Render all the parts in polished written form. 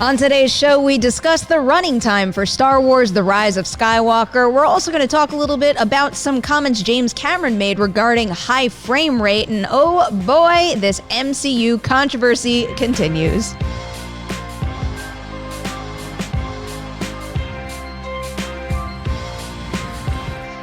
On today's show, we discuss the running time for Star Wars: The Rise of Skywalker. We're also going to talk a little bit about some comments James Cameron made regarding high frame rate. And oh boy, this MCU controversy continues.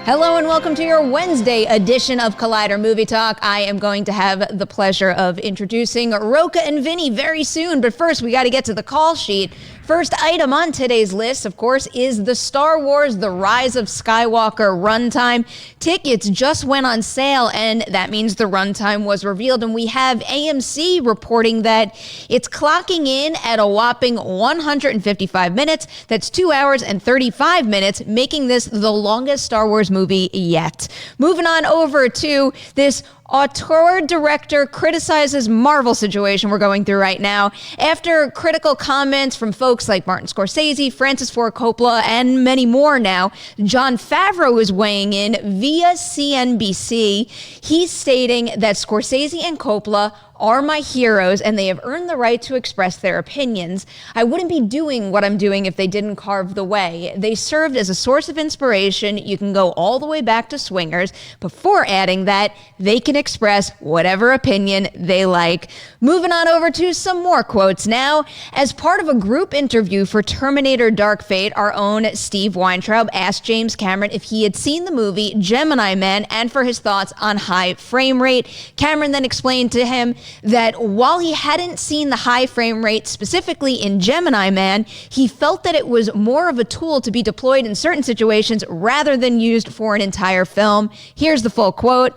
Hello and welcome to your Wednesday edition of Collider Movie Talk. I am going to have the pleasure of introducing Rocha and Vinnie very soon, but first we got to get to the call sheet. First item on today's list, of course, is the Star Wars: The Rise of Skywalker runtime. Tickets just went on sale, and that means the runtime was revealed. And we have AMC reporting that it's clocking in at a whopping 155 minutes. That's 2 hours and 35 minutes, making this the longest Star Wars movie yet. Moving on over to this auteur director criticizes Marvel situation we're going through right now. After critical comments from folks like Martin Scorsese, Francis Ford Coppola, and many more now, Jon Favreau is weighing in via CNBC. He's stating that Scorsese and Coppola are my heroes and they have earned the right to express their opinions. I wouldn't be doing what I'm doing if they didn't carve the way. They served as a source of inspiration. You can go all the way back to Swingers before adding that they can express whatever opinion they like. Moving on over to some more quotes now. As part of a group interview for Terminator Dark Fate, our own Steve Weintraub asked James Cameron if he had seen the movie Gemini Man and for his thoughts on high frame rate. Cameron then explained to him that while he hadn't seen the high frame rate specifically in Gemini Man, he felt that it was more of a tool to be deployed in certain situations rather than used for an entire film. Here's the full quote.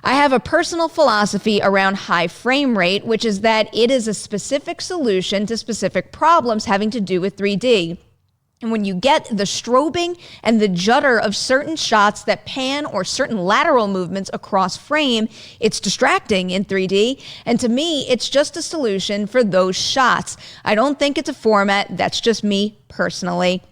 I have a personal philosophy around high frame rate, which is that it is a specific solution to specific problems having to do with 3D. And when you get the strobing and the judder of certain shots that pan or certain lateral movements across frame, it's distracting in 3D. And to me, it's just a solution for those shots. I don't think it's a format. That's just me personally.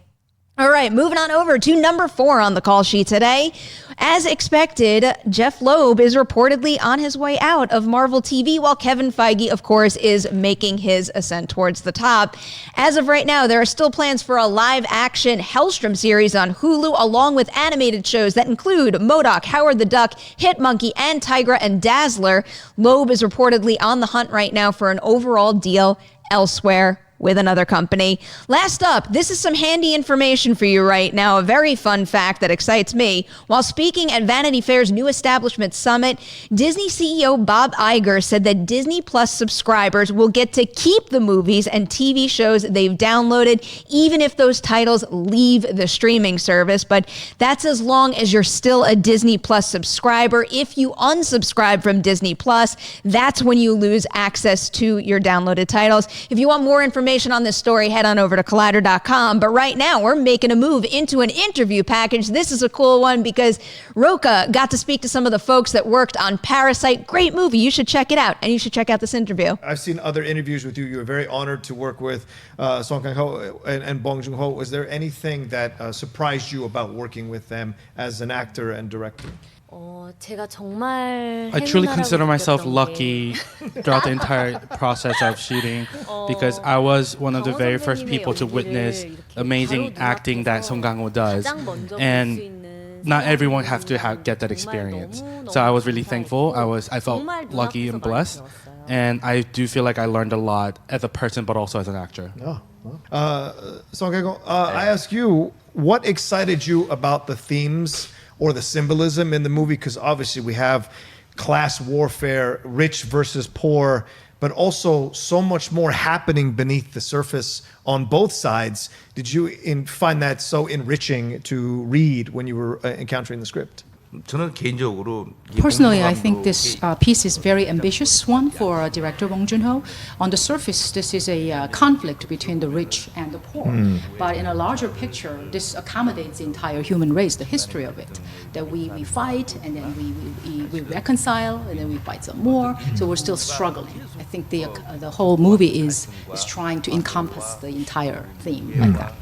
All right, moving on over to number 4 on the call sheet today. As expected, Jeff Loeb is reportedly on his way out of Marvel TV, while Kevin Feige, of course, is making his ascent towards the top. As of right now, there are still plans for a live-action Hellstrom series on Hulu, along with animated shows that include MODOK, Howard the Duck, Hitmonkey, and Tigra and Dazzler. Loeb is reportedly on the hunt right now for an overall deal elsewhere with another company. Last up, this is some handy information for you right now, a very fun fact that excites me. While speaking at Vanity Fair's New Establishment Summit, Disney CEO Bob Iger said that Disney Plus subscribers will get to keep the movies and TV shows they've downloaded, even if those titles leave the streaming service. But that's as long as you're still a Disney Plus subscriber. If you unsubscribe from Disney Plus, that's when you lose access to your downloaded titles. If you want more information on this story, head on over to Collider.com. But right now, we're making a move into an interview package. This is a cool one because Rocha got to speak to some of the folks that worked on Parasite. Great movie. You should check it out, and you should check out this interview. I've seen other interviews with you. You were very honored to work with Song Kang-ho and Bong Joon-ho. Was there anything that surprised you about working with them as an actor and director? I truly consider myself lucky throughout the entire process of shooting because I was one of the very first people to witness amazing acting that Song Kang-ho does, and not everyone has to get that experience. So I was really thankful. I felt lucky and blessed, and I do feel like I learned a lot as a person, but also as an actor. Song Kang-ho, I ask you, what excited you about the themes or the symbolism in the movie? Because obviously we have class warfare, rich versus poor, but also so much more happening beneath the surface on both sides. Did you find that so enriching to read when you were encountering the script? Personally, I think this piece is very ambitious one for director Bong Joon-ho. On the surface, this is a conflict between the rich and the poor. But in a larger picture, this accommodates the entire human race, the history of it. That we fight, and then we reconcile, and then we fight some more. So we're still struggling. I think the whole movie is trying to encompass the entire theme like that.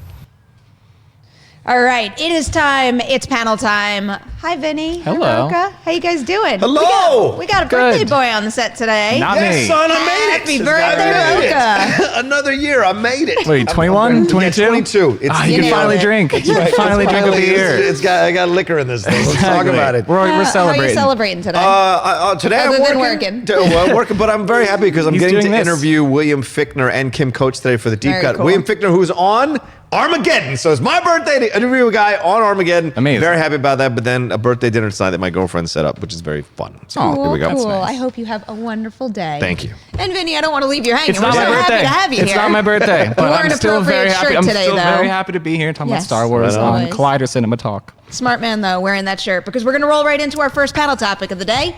All right, it is time. It's panel time. Hi, Vinnie. Hello. Hi, Rocha. How you guys doing? Hello. We got a birthday boy on the set today. Not Yes, me. son, I made it. Happy birthday, I made it. Rocha. Another year, I made it. Wait, 21, 22? 22. You You can nailed finally it. drink. You can finally drink a beer. I got liquor in this thing. Let's talk about it. We're How are you celebrating. celebrating today? Today Other I'm than working. working. Well, working, but I'm very happy because I'm He's getting to doing this. interview William Fichtner and Kim Coates today for the Deep Very Cut. cool. William Fichtner, who's on Armageddon. So it's my birthday to interview a guy on Armageddon. Amazing. Very happy about that. But then a birthday dinner tonight that my girlfriend set up, which is very fun. So Oh, here we go. Cool. nice. I hope you have a wonderful day. Thank you. And Vinnie, I don't want to leave you hanging. It's We're not so my birthday. happy to have you It's here. not my birthday, but wore an I'm still very appropriate happy. shirt I'm today, still though. very happy to be here talking Yes. about Star Wars Right on on. Collider Cinema Talk. Smart man, though, wearing that shirt, because we're going to roll right into our first panel topic of the day,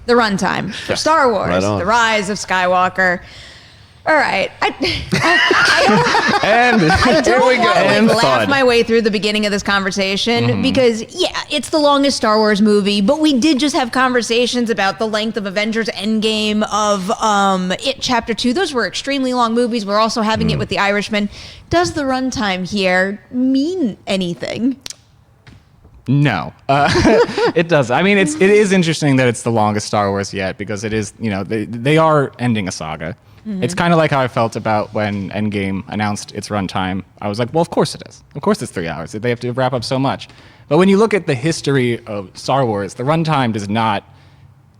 the runtime for Star Wars, Right on. the Rise of Skywalker. All right. I And don't want to And laugh fun. my way through the beginning of this conversation Mm-hmm. because, yeah, it's the longest Star Wars movie, but we did just have conversations about the length of Avengers Endgame, of It Chapter 2. Those were extremely long movies. We're also having Mm. it with The Irishman. Does the runtime here mean anything? No, it does. I mean, it is interesting that it's the longest Star Wars yet because it is, they are ending a saga. It's kind of like how I felt about when Endgame announced its runtime. I was like, well, of course it is. Of course it's 3 hours. They have to wrap up so much. But when you look at the history of Star Wars, the runtime does not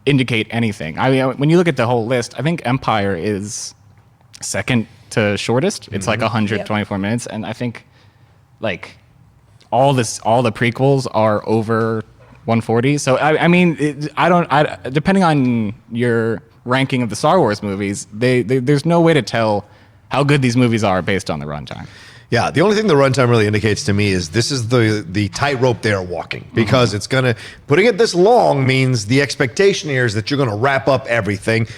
indicate anything. I mean, when you look at the whole list, I think Empire is second to shortest. It's like 124 minutes, and I think like all the prequels are over 140. So I mean, depending on your ranking of the Star Wars movies, there's no way to tell how good these movies are based on the runtime. Yeah, the only thing the runtime really indicates to me is this is the tightrope they're walking, because it's putting it this long means the expectation here is that you're gonna wrap up everything.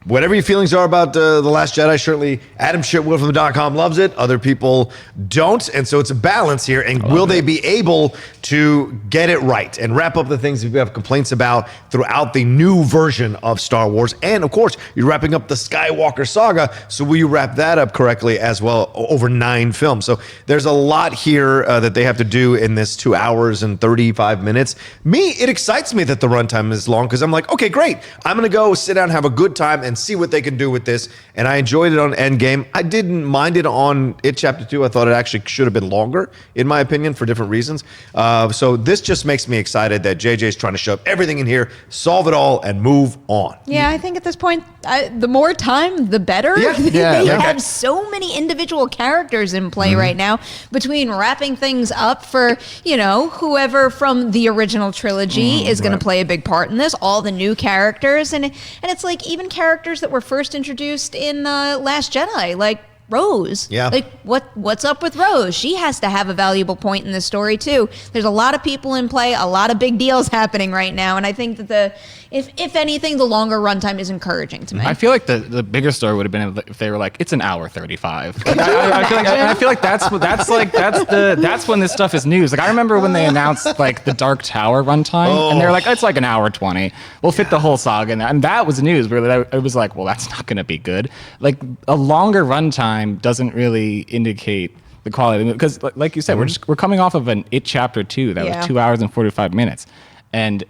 Whatever your feelings are about The Last Jedi, certainly Adam Shitwood from the .com loves it. Other people don't. And so it's a balance here. And will they be able to get it right and wrap up the things that we have complaints about throughout the new version of Star Wars? And of course, you're wrapping up the Skywalker saga. So will you wrap that up correctly as well over 9 films? So there's a lot here that they have to do in this 2 hours and 35 minutes. It excites me that the runtime is long because I'm like, okay, great. I'm going to go sit down and have a good time and see what they can do with this. And I enjoyed it on Endgame. I didn't mind it on It Chapter 2. I thought it actually should have been longer, in my opinion, for different reasons. So this just makes me excited that JJ's trying to shove everything in here, solve it all, and move on. Yeah, I think at this point, the more time, the better. Yeah. They okay. have so many individual characters in play right now, between wrapping things up for, whoever from the original trilogy is going to play a big part in this, all the new characters. And it's like even characters that were first introduced in Last Jedi, like Rose. Yeah. Like what's up with Rose? She has to have a valuable point in this story too. There's a lot of people in play, a lot of big deals happening right now, and I think that if anything, the longer runtime is encouraging to me. I feel like the bigger story would have been if they were like, it's an hour 35. Like, I feel like that's when this stuff is news. Like I remember when they announced like the Dark Tower runtime, and they're like, it's like an hour 20. We'll fit the whole saga in that, and that was news. Where it was like, well, that's not going to be good. Like a longer runtime doesn't really indicate the quality of the movie, because like you said, we're coming off of an It Chapter 2 that was 2 hours and 45 minutes, and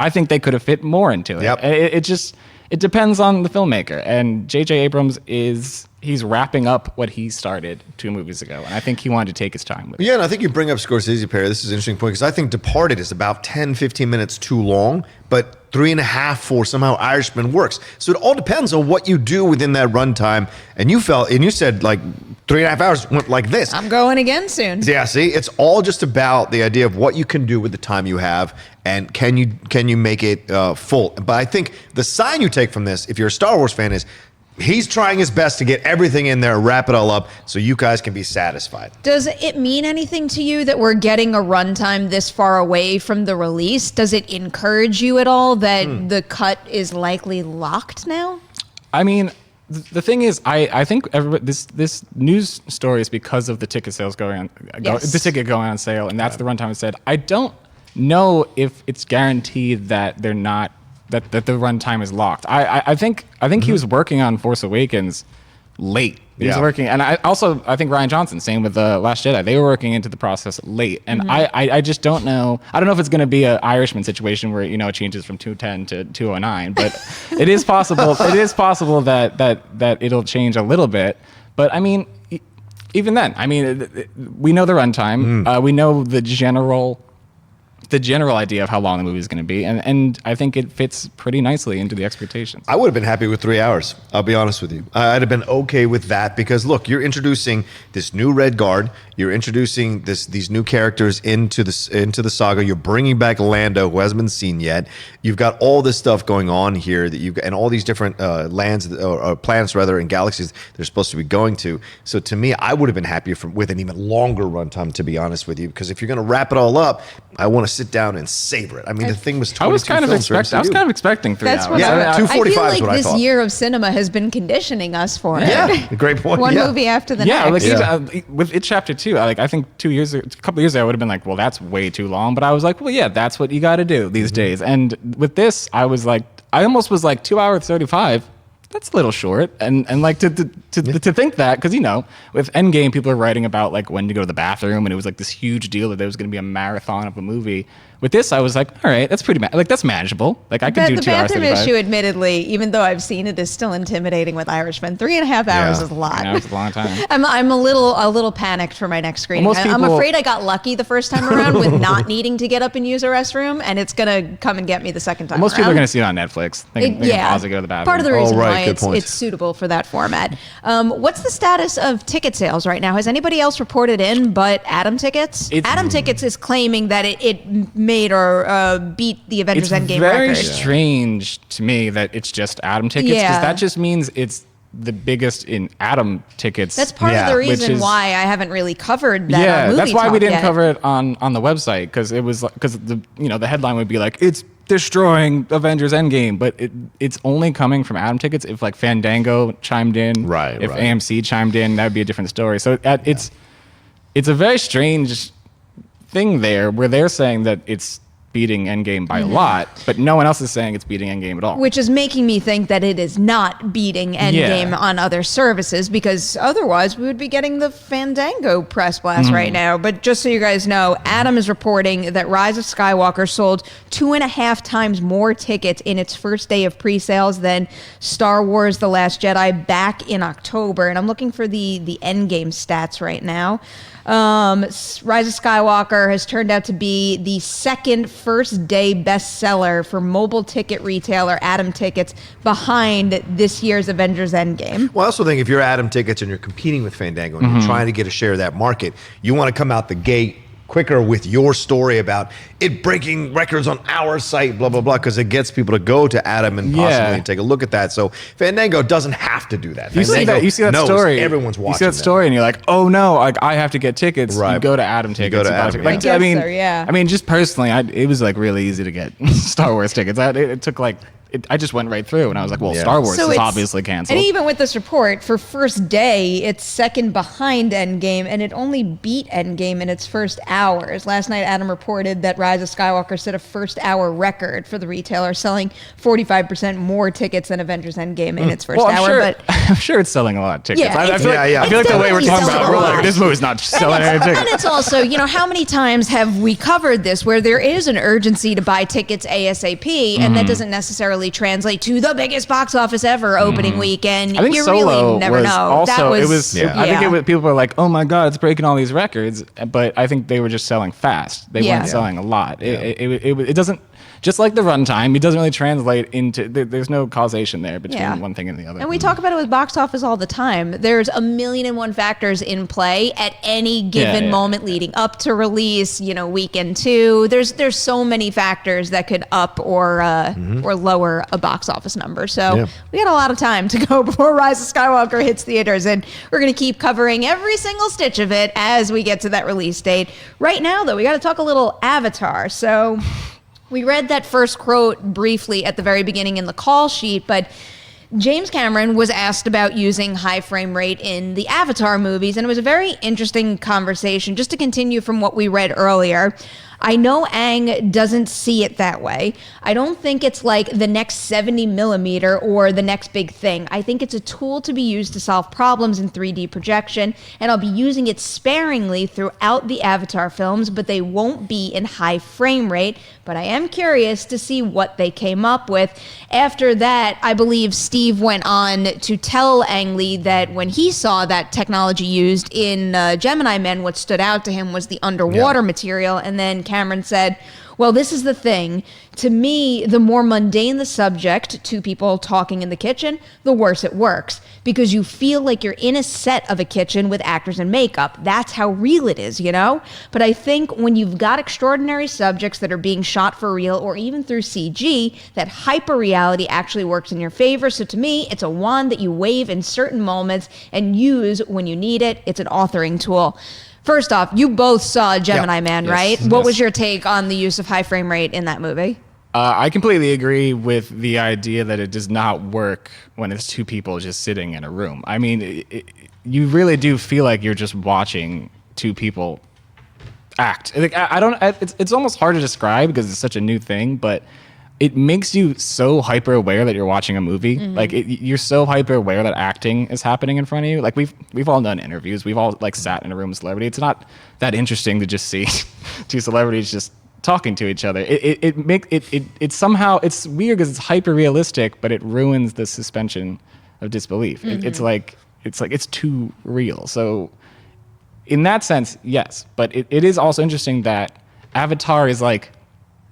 I think they could have fit more into it. Yep. It depends on the filmmaker, and J.J. Abrams he's wrapping up what he started 2 movies ago, and I think he wanted to take his time with it. Yeah, and I think you bring up Scorsese, Perry. This is an interesting point because I think Departed is about 10, 15 minutes too long, but 3.5 for somehow Irishman works. So it all depends on what you do within that runtime. And you said like 3.5 hours went like this. I'm going again soon. Yeah, see, it's all just about the idea of what you can do with the time you have, and can you make it full. But I think the sign you take from this, if you're a Star Wars fan, is he's trying his best to get everything in there, wrap it all up, so you guys can be satisfied. Does it mean anything to you that we're getting a runtime this far away from the release? Does it encourage you at all that the cut is likely locked now? I mean, the thing is, I think this news story is because of the ticket sales the ticket going on sale, and that's the runtime it said. I don't know if it's guaranteed that they're not that the runtime is locked. I think he was working on Force Awakens late. He was Yeah. working, and I think Rian Johnson, same with the Last Jedi, they were working into the process late, and I just don't know. I don't know if it's going to be an Irishman situation where it changes from 210 to 209, but it is possible. It is possible that it'll change a little bit, but I mean, even then, I mean, we know the runtime, we know the general idea of how long the movie is going to be, and I think it fits pretty nicely into the expectations. I would have been happy with 3 hours. I'll be honest with you. I'd have been okay with that because look, you're introducing this new Red Guard. You're introducing these new characters into the saga. You're bringing back Lando, who hasn't been seen yet. You've got all this stuff going on here and all these different lands or planets rather and galaxies they're supposed to be going to. So to me, I would have been happier with an even longer runtime, to be honest with you, because if you're going to wrap it all up, I want to sit down and savor it. I mean, the thing was 22 I was kind of expecting 3 That's hours. what Yeah, I 2:45 feel is like what I this thought. year of cinema has been conditioning us for it. Yeah, great point. One Yeah. movie after the Yeah, next. like even, with It Chapter 2, I think a couple of years ago, I would have been like, well, that's way too long. But I was like, well, yeah, that's what you got to do these days. And with this, I almost was like 2 hours 35. That's a little short, and like to think that, because with Endgame, people are writing about like when to go to the bathroom, and it was like this huge deal that there was going to be a marathon of a movie. With this, I was like, all right, that's that's manageable. Like I could do The 2 hours. bathroom 35. issue, admittedly, even though I've seen it, is still intimidating with Irishman. 3.5 hours is a lot. I know, it's a long time. I'm a little panicked for my next screening. Most I'm people- afraid I got lucky the first time around with not needing to get up and use a restroom, and it's gonna come and get me the second time. Most people are around. going to see it on Netflix. They can pause and go to the bathroom. Part of the Oh, reason right, why good point. it's suitable for that format. What's the status of ticket sales right now? Has anybody else reported in but Atom Tickets? Atom Tickets is claiming that it made or beat the Avengers It's Endgame very record. strange to me that it's just Atom tickets, because Yeah. that just means it's the biggest in Atom tickets. That's part Yeah, of the which reason is- why I haven't really covered that. Yeah, on Movie that's why we Talk didn't yet. cover it on the website, because it was because the headline would be like, it's destroying Avengers Endgame, but it's only coming from Atom tickets. If like Fandango chimed in, Right, if right. AMC chimed in, that would be a different story. So it's a very strange thing there where they're saying that it's beating Endgame by a lot, but no one else is saying it's beating Endgame at all. Which is making me think that it is not beating Endgame Yeah. on other services, because otherwise we would be getting the Fandango press blast right now. But just so you guys know, Adam is reporting that Rise of Skywalker sold 2.5 times more tickets in its first day of pre-sales than Star Wars The Last Jedi back in October. And I'm looking for the Endgame stats right now. Rise of Skywalker has turned out to be the second first day bestseller for mobile ticket retailer Atom Tickets, behind this year's Avengers Endgame. Well, I also think if you're Atom Tickets and you're competing with Fandango and you're trying to get a share of that market, you want to come out the gate quicker with your story about it breaking records on our site, blah, blah, blah, because it gets people to go to Atom and possibly take a look at that. So Fandango doesn't have to do that. You see that knows story. Everyone's watching You see that story, and you're like, "Oh no, I have to get tickets." Right. You go to Atom tickets. go to and buy Atom, tickets. yeah. I guess so, yeah. I mean, just personally, it was like really easy to get Star Wars tickets. It took like I just went right through, and I was like, "Well, Yeah. Star Wars So is it's- obviously canceled." And even with this report, for first day, it's second behind Endgame, and it only beat Endgame in its first hours. Last night, Adam reported that Rise of Skywalker set a first hour record for the retailer, selling 45% more tickets than Avengers Endgame in its first well, hour. But I'm sure it's selling a lot of tickets. Yeah, I it's- feel like, yeah, I feel like the way we're definitely talking selling about, a we're lot. like, this movie's not selling any and tickets. it's also, how many times have we covered this where there is an urgency to buy tickets ASAP, and that doesn't necessarily translate to the biggest box office ever opening weekend. I think you Solo really never was know. also that was, it was. I think people were like, "Oh my god, it's breaking all these records," but I think they were just selling fast. They Yeah. weren't selling a lot. It doesn't. Just like the runtime, it doesn't really translate into. There's no causation there between one thing and the other. And we talk about it with box office all the time. There's 1,000,001 factors in play at any given moment leading up to release, weekend 2. There's so many factors that could up or lower a box office number. So we got a lot of time to go before Rise of Skywalker hits theaters, and we're going to keep covering every single stitch of it as we get to that release date. Right now, though, we got to talk a little Avatar. So we read that first quote briefly at the very beginning in the call sheet, but James Cameron was asked about using high frame rate in the Avatar movies, and it was a very interesting conversation. Just to continue from what we read earlier, I know Aang doesn't see it that way. I don't think it's like the next 70 millimeter or the next big thing. I think it's a tool to be used to solve problems in 3D projection, and I'll be using it sparingly throughout the Avatar films, but they won't be in high frame rate. But I am curious to see what they came up with. After that, I believe Steve went on to tell Ang Lee that when he saw that technology used in Gemini Men, what stood out to him was the underwater material, and then Cameron said, well, this is the thing. To me, the more mundane the subject, two people talking in the kitchen, the worse it works. Because you feel like you're in a set of a kitchen with actors and makeup. That's how real it is, you know? But I think when you've got extraordinary subjects that are being shot for real or even through CG, that hyper-reality actually works in your favor. So to me, it's a wand that you wave in certain moments and use when you need it. It's an authoring tool. First off, you both saw Gemini Man, right? What was your take on the use of high frame rate in that movie? I completely agree with the idea that it does not work when it's two people just sitting in a room. I mean, you really do feel like you're just watching two people act. Like, it's almost hard to describe because it's such a new thing, but it makes you so hyper aware that you're watching a movie. Mm-hmm. Like you're so hyper aware that acting is happening in front of you. Like we've all done interviews. We've all like sat in a room with celebrity. It's not that interesting to just see two celebrities just talking to each other. It somehow, it's weird because it's hyper realistic, but it ruins the suspension of disbelief. Mm-hmm. It's too real. So in that sense, yes. But it is also interesting that Avatar is like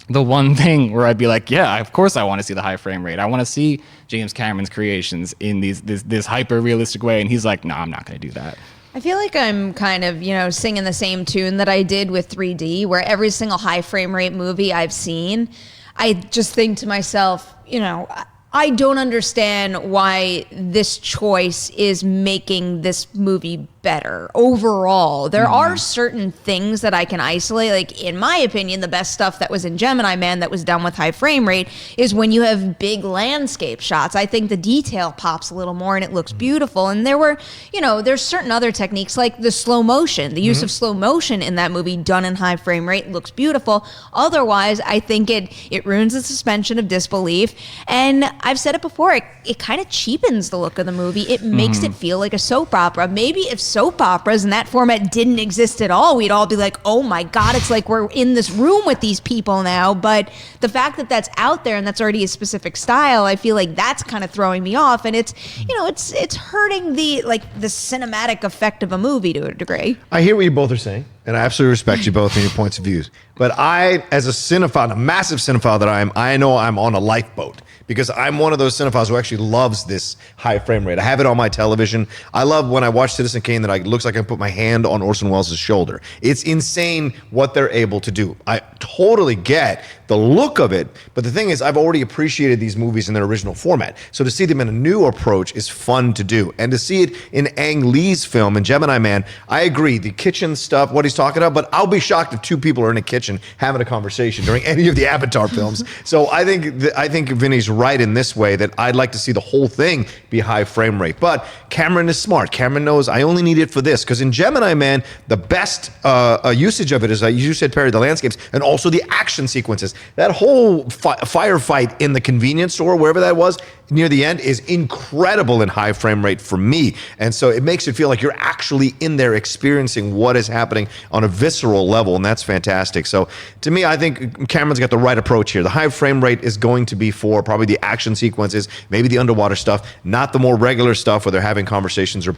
the one thing where I'd be like, yeah, of course I want to see the high frame rate. I want to see James Cameron's creations in this hyper realistic way. And he's like, no, I'm not going to do that. I feel like I'm kind of, singing the same tune that I did with 3D, where every single high frame rate movie I've seen, I just think to myself, I don't understand why this choice is making this movie better overall. There are certain things that I can isolate. Like, in my opinion, the best stuff that was in Gemini Man that was done with high frame rate is when you have big landscape shots. I think the detail pops a little more and it looks beautiful. And there were, there's certain other techniques like the slow motion. The use of slow motion in that movie done in high frame rate looks beautiful. Otherwise, I think it ruins the suspension of disbelief. And I've said it before, it kind of cheapens the look of the movie. It makes it feel like a soap opera. Maybe if soap operas in that format didn't exist at all, we'd all be like, oh my God, it's like we're in this room with these people now. But the fact that that's out there and that's already a specific style, I feel like that's kind of throwing me off. And it's hurting the cinematic effect of a movie to a degree. I hear what you both are saying, and I absolutely respect you both and your points of views. But I, as a cinephile, a massive cinephile that I know I'm on a lifeboat. Because I'm one of those cinephiles who actually loves this high frame rate. I have it on my television. I love when I watch Citizen Kane that it looks like I can put my hand on Orson Welles' shoulder. It's insane what they're able to do. I totally get the look of it, but the thing is, I've already appreciated these movies in their original format. So to see them in a new approach is fun to do. And to see it in Ang Lee's film, in Gemini Man, I agree. The kitchen stuff, what he's talking about, but I'll be shocked if two people are in a kitchen having a conversation during any of the Avatar films. So I think Vinny's right in this way that I'd like to see the whole thing be high frame rate. But Cameron is smart. Cameron knows I only need it for this. Because in Gemini Man, the best usage of it is, you said, Perri, the landscapes and also the action sequences. That whole firefight in the convenience store, wherever that was, near the end is incredible in high frame rate for me. And so it makes it feel like you're actually in there experiencing what is happening on a visceral level, and that's fantastic. So to me, I think Cameron's got the right approach here. The high frame rate is going to be for probably the action sequences, maybe the underwater stuff, not the more regular stuff where they're having conversations or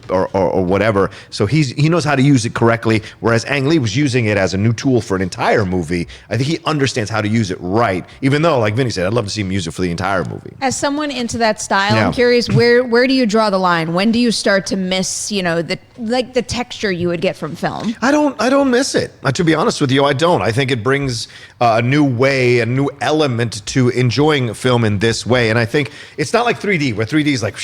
whatever. So he knows how to use it correctly, whereas Ang Lee was using it as a new tool for an entire movie. I think he understands how to use it right, even though, like Vinny said, I'd love to see him use it for the entire movie. As someone into that style, I'm curious, where do you draw the line? When do you start to miss, the texture you would get from film? I don't miss it. To be honest with you, I don't. I think it brings a new way, a new element to enjoying film in this way. And I think it's not like 3D, where 3D is like,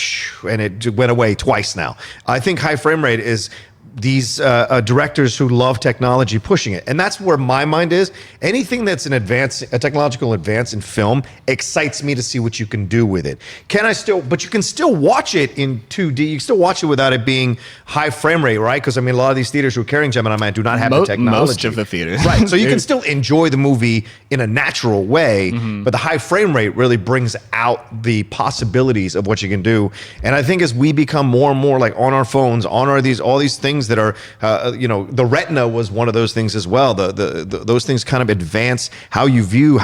and it went away twice now. I think high frame rate is these directors who love technology pushing it. And that's where my mind is. Anything that's a technological advance in film excites me to see what you can do with it. But you can still watch it in 2D. You can still watch it without it being high frame rate, right? Because I mean, a lot of these theaters who are carrying Gemini Man do not have the technology. Most of the theaters. Right. So you can still enjoy the movie in a natural way, but the high frame rate really brings out the possibilities of what you can do. And I think as we become more and more like on our phones, on all these things that are, the retina was one of those things as well. Those things kind of advance how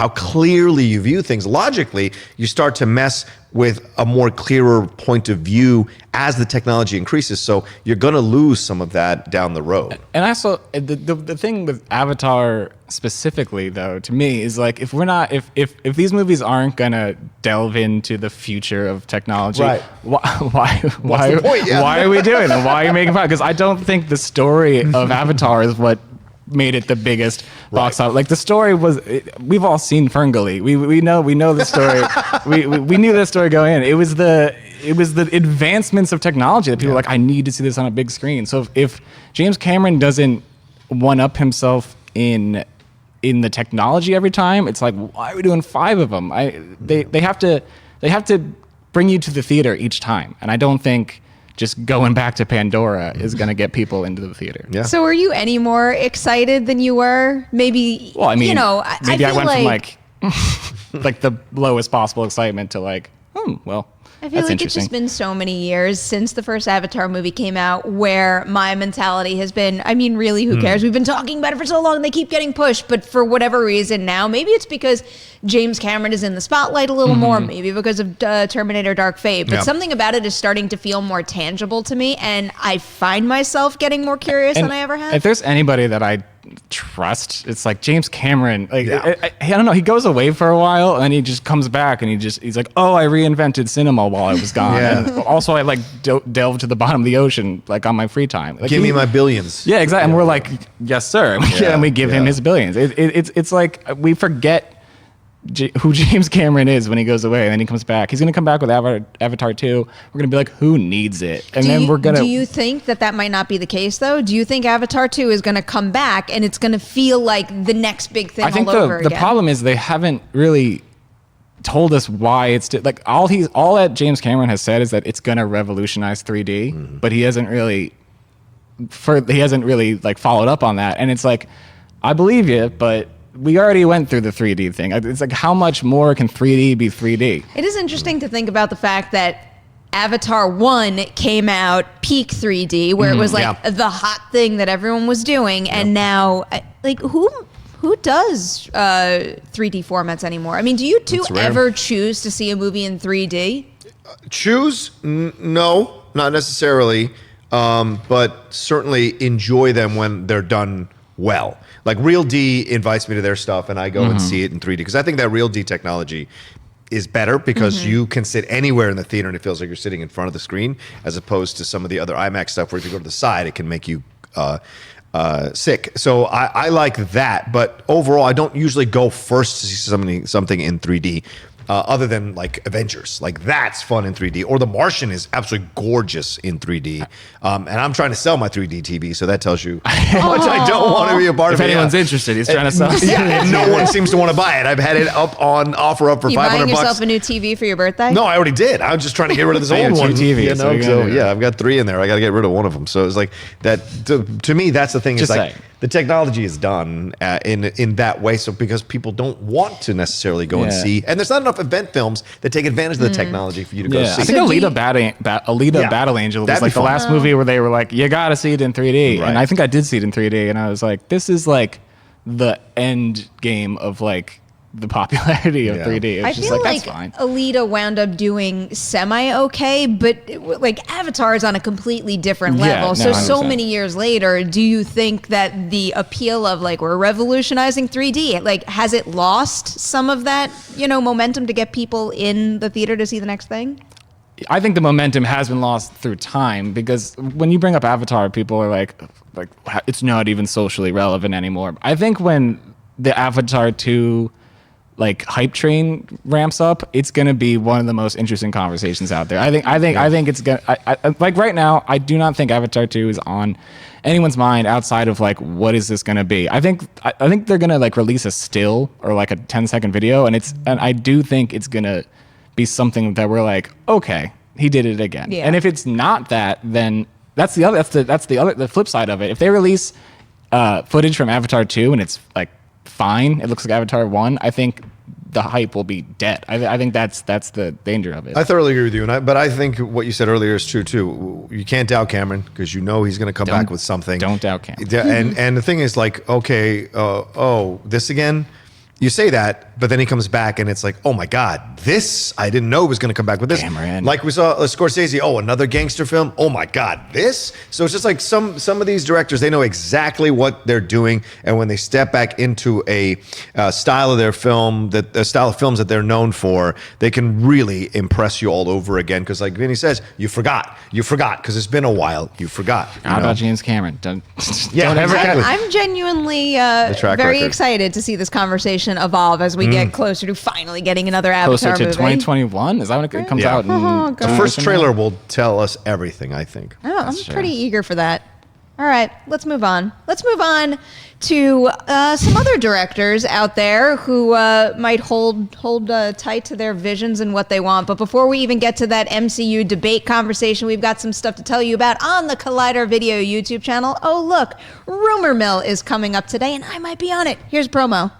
clearly you view things. Logically, you start to mess with a more clearer point of view as the technology increases. So you're going to lose some of that down the road. And also, the thing with Avatar specifically, though, to me, is like if these movies aren't going to delve into the future of technology, right. why the point? Yeah. Why are we doing it? Why are you making fun? Because I don't think the story of Avatar is what made it the biggest box office. Like the story we've all seen Ferngully. We know the story. we knew the story going in. It was the advancements of technology that people were like, I need to see this on a big screen. So if James Cameron doesn't one up himself in the technology every time, it's like, why are we doing 5 of them? They have to bring you to the theater each time, and I don't think just going back to Pandora is going to get people into the theater. Yeah. So are you any more excited than you were? Maybe, well, I mean, maybe I went from like like the lowest possible excitement to like, well, I feel that's like it's just been so many years since the first Avatar movie came out where my mentality has been, I mean, really, who cares? We've been talking about it for so long, they keep getting pushed. But for whatever reason now, maybe it's because James Cameron is in the spotlight a little more, maybe because of Terminator Dark Fate. But something about it is starting to feel more tangible to me. And I find myself getting more curious than I ever have. If there's anybody that I trust, it's like James Cameron. Like I don't know, he goes away for a while and then he just comes back and he's like, oh, I reinvented cinema while I was gone. And also I like delved to the bottom of the ocean like on my free time. Like, give me my billions. Yeah, exactly. And we're like, yes, sir. And we give him his billions. It's like we forget who James Cameron is when he goes away and then he comes back. He's going to come back with Avatar 2. We're going to be like, who needs it? And do you think that might not be the case, though? Do you think Avatar 2 is going to come back and it's going to feel like the next big thing all over again? The problem is they haven't really told us why it's like all that James Cameron has said is that it's going to revolutionize 3D, but he hasn't really like followed up on that. And it's like, I believe you, but we already went through the 3D thing. It's like, how much more can 3D be 3D? It is interesting to think about the fact that Avatar 1 came out peak 3D, where it was like the hot thing that everyone was doing, and now, like, who does 3D formats anymore? I mean, do you two ever choose to see a movie in 3D? Choose? No, not necessarily, but certainly enjoy them when they're done well. Like Real D invites me to their stuff and I go and see it in 3D because I think that Real D technology is better because you can sit anywhere in the theater and it feels like you're sitting in front of the screen as opposed to some of the other IMAX stuff where if you go to the side, it can make you sick. So I like that, but overall, I don't usually go first to see something in 3D. Other than like Avengers, like that's fun in 3D, or The Martian is absolutely gorgeous in 3D. And I'm trying to sell my 3D TV, so that tells you how much I don't want to be a part of it. If anyone's interested, he's trying to sell. And no one seems to want to buy it. I've had it up on offer up for $500. You buying yourself a new TV for your birthday? No, I already did. I was just trying to get rid of this old one. TVs, I've got 3 in there. I got to get rid of one of them. So it's like that. To me, that's the thing. Is like the technology is done in that way. So because people don't want to necessarily go and see, and there's not enough event films that take advantage of the technology for you to go see. I think Alita Battle Angel was like the last movie where they were like, you got to see it in 3D. Right. And I think I did see it in 3D. And I was like, this is like the end game of like the popularity of 3D. I feel like that's fine. Alita wound up doing semi-okay, but like Avatar is on a completely different level. So many years later, do you think that the appeal of like we're revolutionizing 3D, like has it lost some of that, momentum to get people in the theater to see the next thing? I think the momentum has been lost through time because when you bring up Avatar, people are like it's not even socially relevant anymore. I think when the Avatar 2 like hype train ramps up, it's gonna be one of the most interesting conversations out there. I think it's gonna. Like right now, I do not think Avatar 2 is on anyone's mind outside of like, what is this gonna be? I think they're gonna like release a still or like a 10-second video, and I do think it's gonna be something that we're like, okay, he did it again. Yeah. And if it's not that, then that's the flip side of it. If they release footage from Avatar 2 and it's like fine, it looks like Avatar 1, I think the hype will be dead. I think that's the danger of it. I thoroughly agree with you, but I think what you said earlier is true too. You can't doubt Cameron because you know he's going to come back with something. Don't doubt Cameron. And the thing is, like, okay, this again. You say that, but then he comes back and it's like, oh my God, this, I didn't know was going to come back with this. Cameron. Like we saw Scorsese, another gangster film. Oh my God, this? So it's just like some of these directors, they know exactly what they're doing. And when they step back into a style of their film, the style of films that they're known for, they can really impress you all over again. Because like Vinnie says, you forgot because it's been a while. You forgot. How about James Cameron? Don't Yeah, ever. exactly. I'm genuinely track very record. excited to see this conversation evolve as we get closer to finally getting another Closer Avatar to movie. 2021? Is that when it comes Yeah. out? God. The first trailer will tell us everything, I think. Oh, I'm true. pretty eager for that. All right, let's move on. Let's move on to some other directors out there who might hold tight to their visions and what they want. But before we even get to that MCU debate conversation, we've got some stuff to tell you about on the Collider Video YouTube channel. Oh, look, Rumor Mill is coming up today, and I might be on it. Here's promo.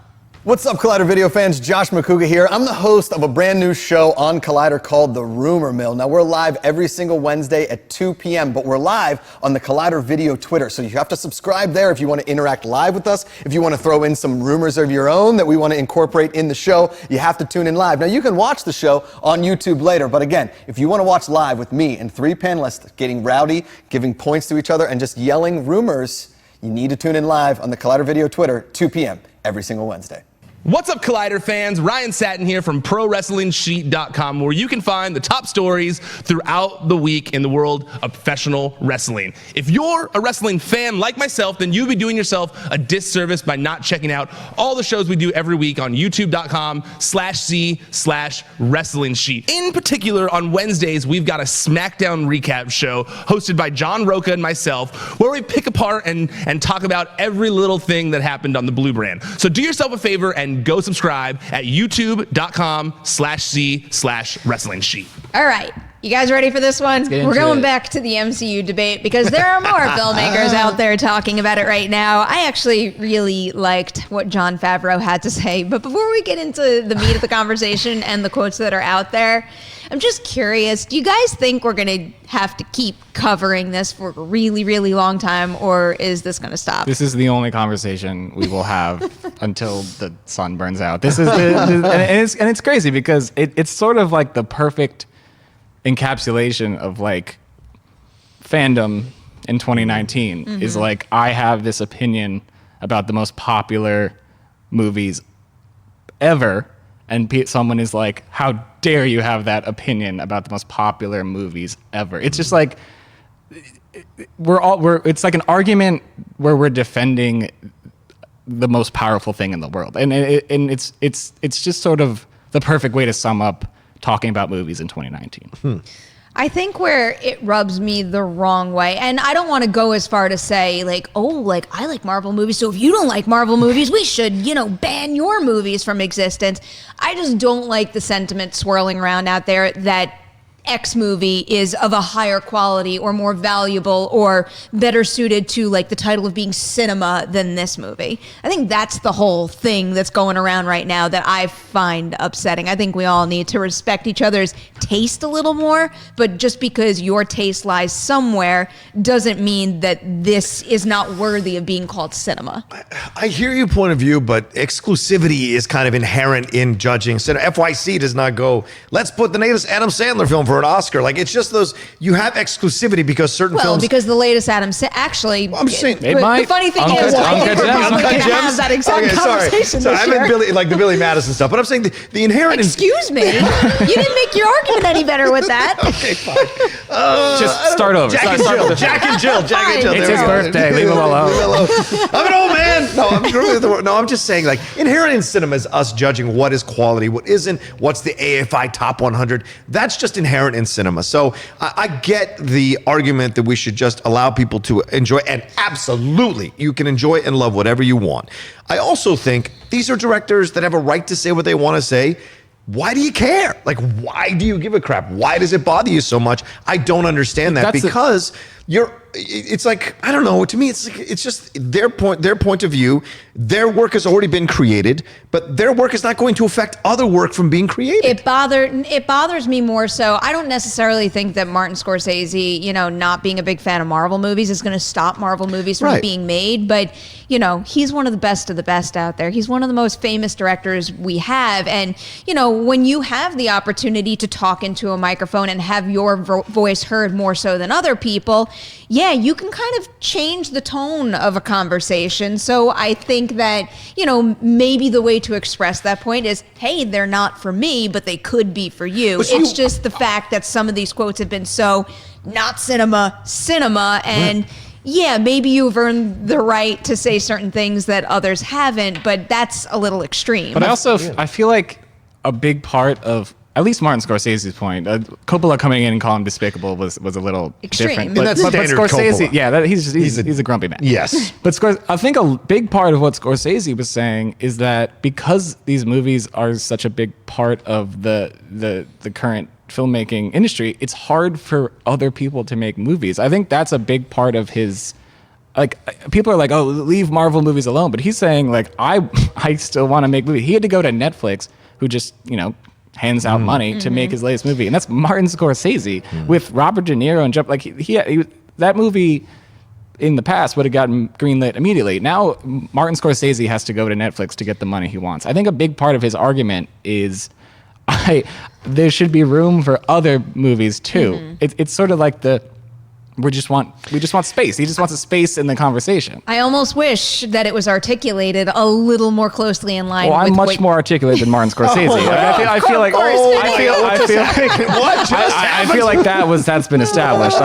What's up, Collider video fans? Josh McCouga here. I'm the host of a brand new show on Collider called The Rumor Mill. Now, we're live every single Wednesday at 2 p.m., but we're live on the Collider Video Twitter, so you have to subscribe there if you want to interact live with us. If you want to throw in some rumors of your own that we want to incorporate in the show, you have to tune in live. Now, you can watch the show on YouTube later, but again, if you want to watch live with me and 3 panelists getting rowdy, giving points to each other, and just yelling rumors, you need to tune in live on the Collider Video Twitter, 2 p.m. every single Wednesday. What's up, Collider fans? Ryan Satin here from ProWrestlingSheet.com, where you can find the top stories throughout the week in the world of professional wrestling. If you're a wrestling fan like myself, then you'd be doing yourself a disservice by not checking out all the shows we do every week on YouTube.com/C/Wrestling Sheet. In particular, on Wednesdays, we've got a SmackDown recap show hosted by John Rocha and myself, where we pick apart and talk about every little thing that happened on the Blue brand. So do yourself a favor and go subscribe at youtube.com/C/Wrestling Sheet. All right. You guys ready for this one? get We're into going it. back to the MCU debate because there are more filmmakers out there talking about it right now. I actually really liked what Jon Favreau had to say. But before we get into the meat of the conversation and the quotes that are out there, I'm just curious, do you guys think we're going to have to keep covering this for a really, really long time, or is this going to stop? This is the only conversation we will have until the sun burns out. This is and it's crazy because it's sort of like the perfect encapsulation of like fandom in 2019 is like, I have this opinion about the most popular movies ever, and someone is like, how dare you have that opinion about the most popular movies ever? It's just like it's like an argument where we're defending the most powerful thing in the world, and it's just sort of the perfect way to sum up talking about movies in 2019. I think where it rubs me the wrong way, and I don't want to go as far to say like, oh, like I like Marvel movies, so if you don't like Marvel movies, we should, ban your movies from existence. I just don't like the sentiment swirling around out there that X movie is of a higher quality or more valuable or better suited to like the title of being cinema than this movie. I think that's the whole thing that's going around right now that I find upsetting. I think we all need to respect each other's taste a little more, but just because your taste lies somewhere doesn't mean that this is not worthy of being called cinema. I hear your point of view, but exclusivity is kind of inherent in judging. So FYC does not go, let's put the latest Adam Sandler film for for an Oscar. Like, it's just those, you have exclusivity because certain Well, films. because the latest Adam actually. I'm just saying. They might. The funny thing Uncut- is, I think Uncut we're Gems. probably going to Uncut have Gems? that exact Okay, conversation sorry. this I year. meant Billy, like the Billy Madison stuff, but I'm saying the inherent. Excuse me, you didn't make your argument any better with that. Okay, fine. Just start over. Jack and Jill. Jack and Jill. Jack and Jill. Fine. It's There his we go. birthday. Leave him alone. I'm an old man. No, I'm agree with the word. No, I'm just saying, like, inherent in cinema is us judging what is quality, what isn't, what's the AFI top 100. That's just inherent in cinema. So I get the argument that we should just allow people to enjoy, and absolutely, you can enjoy and love whatever you want. I also think these are directors that have a right to say what they want to say. Why do you care? Like, why do you give a crap? Why does it bother you so much? I don't understand that, because it's like, I don't know, to me it's like, it's just their point of view. Their work has already been created, but their work is not going to affect other work from being created. It bothers me more so. I don't necessarily think that Martin Scorsese, not being a big fan of Marvel movies is going to stop Marvel movies from Right. being made, but he's one of the best of the best out there. He's one of the most famous directors we have, and when you have the opportunity to talk into a microphone and have your voice heard more so than other people, yeah, you can kind of change the tone of a conversation. So I think that, maybe the way to express that point is, hey, they're not for me, but they could be for you. It's just the fact that some of these quotes have been so not cinema, and yeah, maybe you've earned the right to say certain things that others haven't, but that's a little extreme. But I feel like a big part of, at least Martin Scorsese's point, Coppola coming in and calling him despicable was a little Extreme. different. And But, that's but standard Scorsese, Coppola. yeah, he's a grumpy man. Yes. But I think a big part of what Scorsese was saying is that because these movies are such a big part of the current filmmaking industry, it's hard for other people to make movies. I think that's a big part of his. Like, people are like, oh, leave Marvel movies alone, but he's saying, like, I still want to make movies. He had to go to Netflix, who just hands out money to make his latest movie, and that's Martin Scorsese with Robert De Niro and Jeff. Like, he that movie in the past would have gotten greenlit immediately. Now Martin Scorsese has to go to Netflix to get the money he wants. I think a big part of his argument is there should be room for other movies too. It's sort of like we just want space. He just wants a space in the conversation. I almost wish that it was articulated a little more closely in line. Well, I'm with much what- more articulate than Martin Scorsese. I feel like that's been established.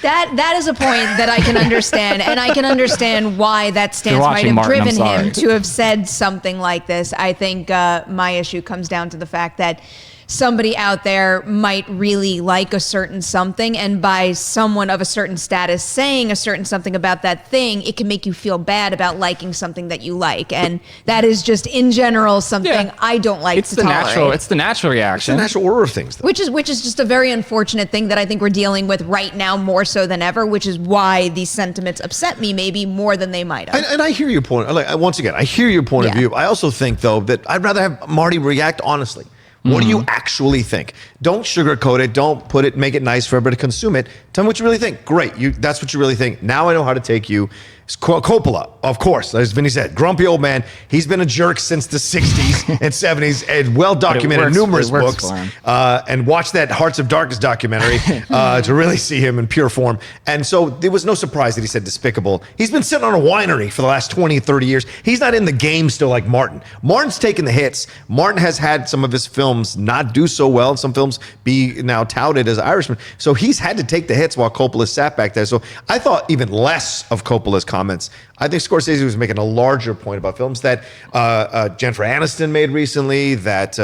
That is a point that I can understand, and I can understand why that stance might watching have Martin, I'm driven him sorry. to have said something like this. I think my issue comes down to the fact that somebody out there might really like a certain something, and by someone of a certain status saying a certain something about that thing, it can make you feel bad about liking something that you like, and that is just in general something I don't like to tolerate. It's the natural reaction. It's the natural order of things, though. Which is just a very unfortunate thing that I think we're dealing with right now more so than ever, which is why these sentiments upset me maybe more than they might have. And I hear your point. Like, once again, I hear your point of Yeah. view. I also think, though, that I'd rather have Marty react honestly. What do you actually think? Don't sugarcoat it. Don't make it nice for everybody to consume it. Tell me what you really think. Great. That's what you really think. Now I know how to take you. Coppola, of course, as Vinnie said, grumpy old man. He's been a jerk since the 60s and 70s, and well documented in numerous books. And watch that Hearts of Darkness documentary to really see him in pure form. And so there was no surprise that he said despicable. He's been sitting on a winery for the last 20, 30 years. He's not in the game still like Martin. Martin's taken the hits. Martin has had some of his films not do so well, and some films be now touted as Irishman. So he's had to take the hits while Coppola sat back there. So I thought even less of Coppola's comments. I think Scorsese was making a larger point about films that Jennifer Aniston made recently, that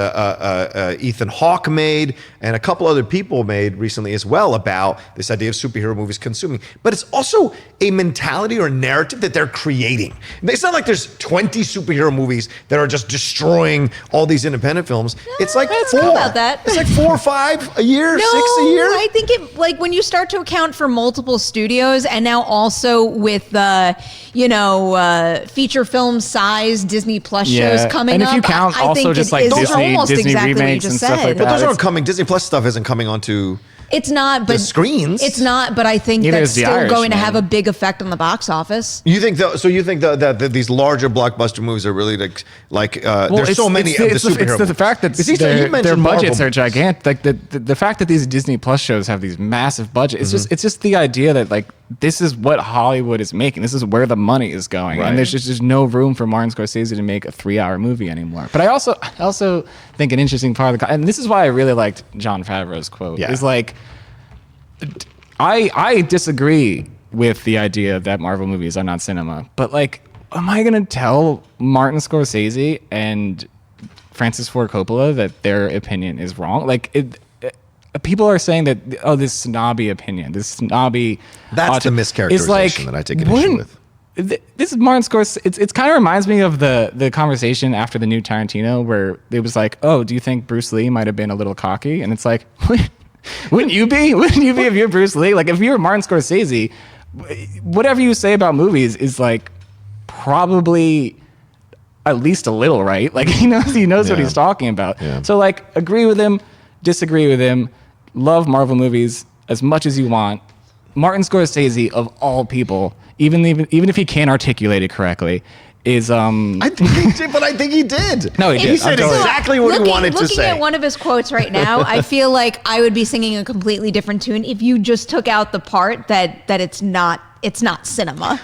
Ethan Hawke made, and a couple other people made recently as well about this idea of superhero movies consuming. But it's also a mentality or a narrative that they're creating. It's not like there's 20 superhero movies that are just destroying all these independent films. It's like Let's four. go about that. It's like 4 or 5 a year, No, 6 a year. I think it, like, when you start to account for multiple studios, and now also with the feature film size Disney Plus shows coming up. And if you count I also think just it like is Disney almost Disney exactly what you remakes and just stuff said. like But that. those aren't coming. Disney Plus stuff isn't coming onto. It's not, but the screens. It's not, but I think Neither that's is The still going to Irishman. have a big effect on the box office. You think so? You think that these larger blockbuster movies are really there's so many of the superhero It's the fact that movies. You their mentioned budgets Marvel. are gigantic. Like the fact that these Disney Plus shows have these massive budgets. It's just the idea that like this is what Hollywood is making. This is where the money is going, Right. and there's no room for Martin Scorsese to make a 3-hour movie anymore. But I also think an interesting part of and this is why I really liked Jon Favreau's quote. Yeah. Is like, I disagree with the idea that Marvel movies are not cinema, but like, am I gonna tell Martin Scorsese and Francis Ford Coppola that their opinion is wrong? Like, people are saying that this snobby opinion, this snobby. That's the mischaracterization that I take an issue with. This is Martin Scorsese. It kind of reminds me of the conversation after the new Tarantino, where it was like, "Oh, do you think Bruce Lee might have been a little cocky?" And it's like, wouldn't you be? Wouldn't you be if you're Bruce Lee? Like, if you're Martin Scorsese, whatever you say about movies is like probably at least a little right. Like, he knows what he's talking about. Yeah. So like, agree with him, disagree with him, love Marvel movies as much as you want. Martin Scorsese, of all people, even if he can't articulate it correctly, is I think he did, but I think he did. No, he did. He said exactly what he wanted to say. Looking at one of his quotes right now, I feel like I would be singing a completely different tune if you just took out the part that it's not cinema.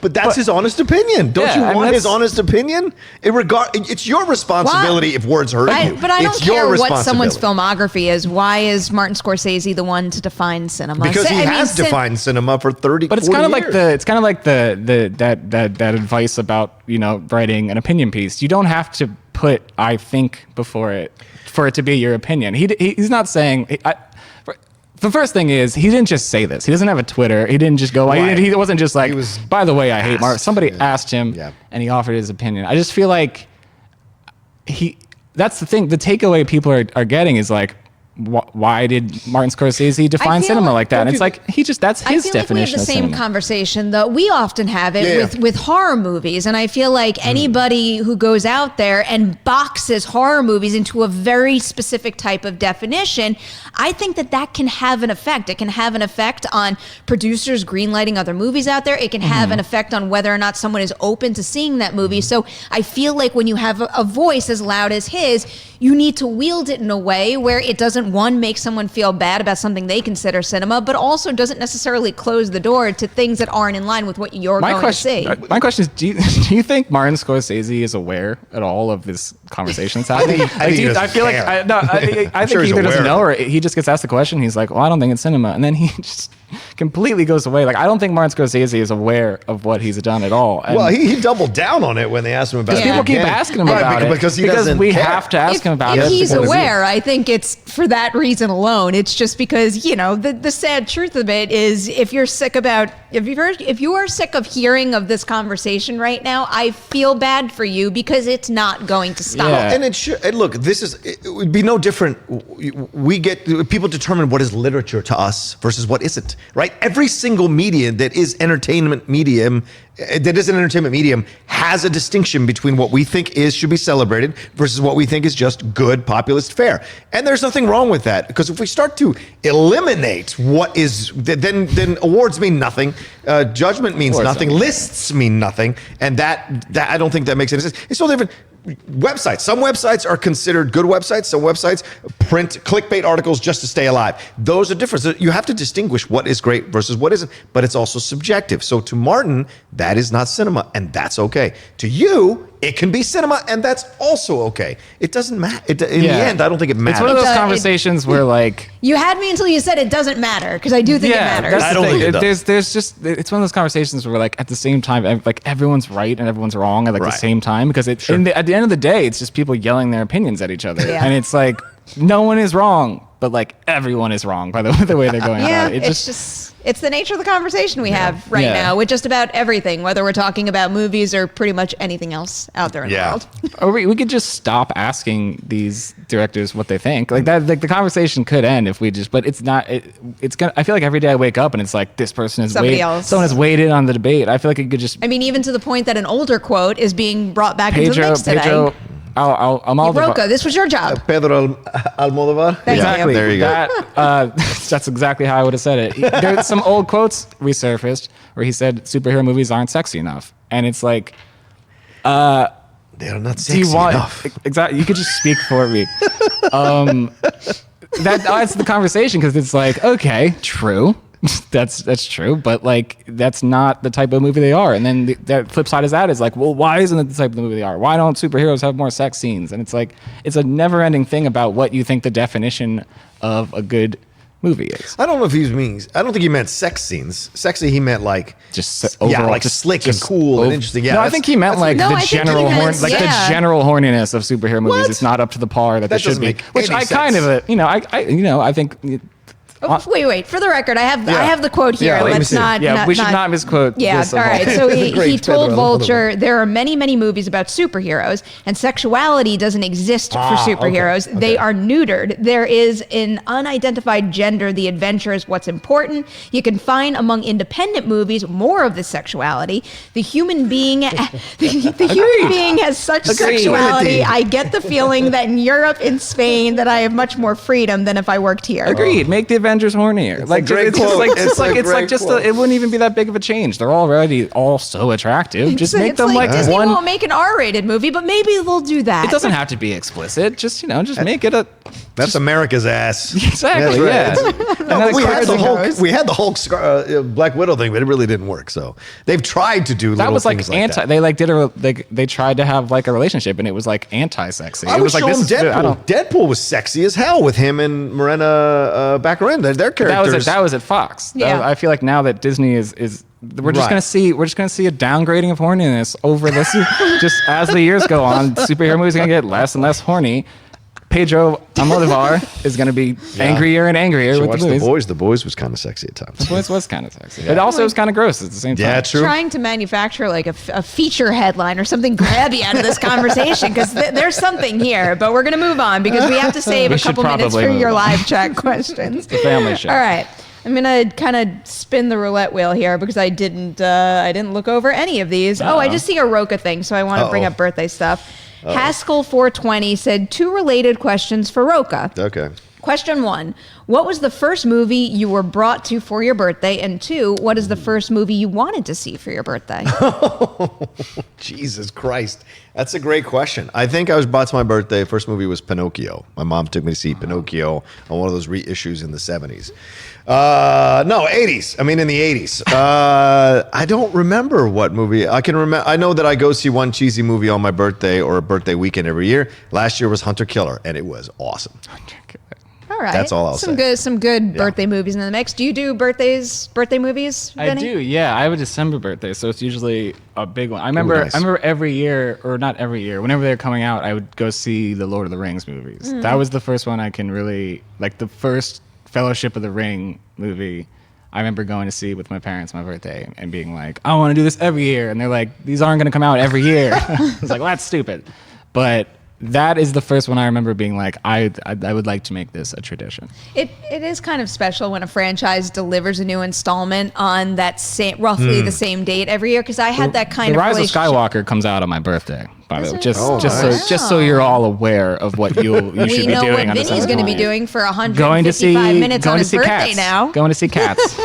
But that's his honest opinion. Don't you want his honest opinion? It's your responsibility if words hurt you. But I don't It's your care what someone's responsibility. filmography is. Why is Martin Scorsese the one to define cinema? Because he has defined cinema for 30, But it's 40 kind of years. like that advice about writing an opinion piece. You don't have to put "I think" before it for it to be your opinion. He's not saying. The first thing is, he didn't just say this. He doesn't have a Twitter. He didn't just go. Right. He wasn't just like. By the way, I hate asked. Mark. Somebody asked him, and he offered his opinion. I just feel like that's the thing. The takeaway people are getting is like, why did Martin Scorsese define cinema like that? And it's like that's his definition. I feel like we have the same cinema. conversation, though. We often have it with horror movies, and I feel like anybody who goes out there and boxes horror movies into a very specific type of definition, I think that can have an effect. It can have an effect on producers greenlighting other movies out there. It can have an effect on whether or not someone is open to seeing that movie. So I feel like when you have a voice as loud as his, you need to wield it in a way where it doesn't, one, make someone feel bad about something they consider cinema, but also doesn't necessarily close the door to things that aren't in line with what you're going to see. My question is, do you think Martin Scorsese is aware at all of this conversation that's happening? I think he either doesn't know or he just gets asked the question. He's like, well, I don't think it's cinema. And then he just completely goes away. Like, I don't think Martin Scorsese is aware of what he's done at all. And well, he doubled down on it when they asked him about it. people keep asking him about it because we have to ask him about it. If he's aware, I think it's for that reason alone. It's just because, the sad truth of it is, if you are sick of hearing of this conversation right now, I feel bad for you, because it's not going to stop. Yeah. And it should. And look, it would be no different. We get people determine what is literature to us versus what isn't. Right? Every single medium that is an entertainment medium has a distinction between what we think should be celebrated versus what we think is just good populist fare. And there's nothing wrong with that, because if we start to eliminate what is, then awards mean nothing, judgment means nothing, lists mean nothing, and that I don't think that makes any sense. It's no different. Websites. Some websites are considered good websites. Some websites print clickbait articles just to stay alive. Those are different. So you have to distinguish what is great versus what isn't, but it's also subjective. So to Martin, that is not cinema, and that's okay. To you, it can be cinema, and that's also okay. It doesn't matter. In the end, I don't think it matters. It's one of those conversations where, like, you had me until you said it doesn't matter, because I do think it matters. I don't think it does. It's one of those conversations where, like, at the same time, like, everyone's right and everyone's wrong at the same time, because at the end of the day, it's just people yelling their opinions at each other, and it's like, no one is wrong, but like everyone is wrong by the way they're going about it. It's the nature of the conversation we have right now with just about everything, whether we're talking about movies or pretty much anything else out there in the world. Or we could just stop asking these directors what they think. Like that, like the conversation could end if we just. But it's not. It's gonna. I feel like every day I wake up and it's like this person is Somebody else. Someone has weighed in on the debate. I feel like it could just. I mean, even to the point that an older quote is being brought back into the mix today. Pedro Almodovar. Rocha, this was your job. Pedro Almodovar. Thank you. Exactly. There you go. That, That's exactly how I would have said it. There's some old quotes resurfaced where he said superhero movies aren't sexy enough, and it's like, They're not sexy enough. Exactly? You could just speak for me. That's the conversation, because it's like, okay, true. That's true, but like that's not the type of movie they are. And then the flip side of that is like, well, why isn't it the type of movie they are? Why don't superheroes have more sex scenes? And it's like, it's a never-ending thing about what you think the definition of a good movie is. I don't know if I don't think he meant sex scenes. Sexy, he meant like Just overall, like slick and cool and interesting. Yeah, no, I think he meant like No, the I think he general meant, the yeah. general horniness of superhero movies. What? It's not up to the par that they should doesn't be. make Which any I kind sense. of, I think. Wait. For the record, I have the quote here. Yeah, let me Let's see. not. Yeah, we should not misquote. Yeah, this all at right. So he Great told Pedro. Vulture there are many, many movies about superheroes, and sexuality doesn't exist for superheroes. okay. They are neutered. There is an unidentified gender. The adventure is what's important. You can find among independent movies more of this sexuality. The human being, the human being has such sexuality. I get the feeling that in Europe, in Spain, that I have much more freedom than if I worked here. Agreed. Make the Avengers hornier. a great quote. It's a great quote. It wouldn't even be that big of a change. They're already all so attractive. Just make It's them like Disney one. won't make an R-rated movie, but maybe they'll do that. It doesn't have to be explicit. Just make it a. That's America's ass. Exactly. Yeah, that's Yeah. right. And that's we had the crazy. Hulk. We had the Hulk Black Widow thing, but it really didn't work. So they've tried to do That little was like things like anti. that. They like did a like they tried to have like a relationship, and it was like anti-sexy. I It would was like show him this is- I Deadpool. don't- Deadpool was sexy as hell with him and Morena Baccarin. Their characters. That was at Fox. Yeah. I feel like now that Disney is we're just Right. gonna see a downgrading of horniness over this. Just as the years go on, superhero movies are gonna get less and less horny. Pedro Almodovar is gonna be angrier and angrier You with watch the movies. The Boys. The Boys was kind of sexy at times. The Boys was kind of sexy. It also was kind of gross at the same time. Yeah, true. Trying to manufacture like a feature headline or something grabby out of this conversation because there's something here, but we're going to move on because we have to save We a should couple minutes probably for move your on. live chat questions. The family show. All right. I'm gonna kind of spin the roulette wheel here because I didn't look over any of these. Oh, I just see a Rocha thing, so I want to bring up birthday stuff. Haskell 420 said 2 related questions for Rocha. Okay. Question 1, what was the first movie you were brought to for your birthday? And 2, what is the first movie you wanted to see for your birthday? Jesus Christ. That's a great question. I think I was brought to my birthday. First movie was Pinocchio. My mom took me to see Pinocchio on one of those reissues in the 70s. No, 80s. I mean, in the 80s. I don't remember what movie. I can remember. I know that I go see one cheesy movie on my birthday or a birthday weekend every year. Last year was Hunter Killer, and it was awesome. All right. That's all I'll say. Some good birthday movies in the mix. Do you do birthday movies, I Vinnie? do, yeah. I have a December birthday, so it's usually a big one. I remember nice. every year, or not every year, whenever they're coming out, I would go see the Lord of the Rings movies. Mm. That was the first one I can really, like the first Fellowship of the Ring movie, I remember going to see with my parents on my birthday and being like, I want to do this every year. And they're like, these aren't going to come out every year. I was like, well, that's stupid. But that is the first one I remember being like, I would like to make this a tradition. It is kind of special when a franchise delivers a new installment on that roughly the same date every year because I had that kind The of Rise of relationship. Skywalker comes out on my birthday, by the way. nice. Just so you're all aware of what you should We be know doing what on Vinny's December going to be 20th. doing for Going to see 155 minutes on going to his see birthday Cats. now. Going to see Cats.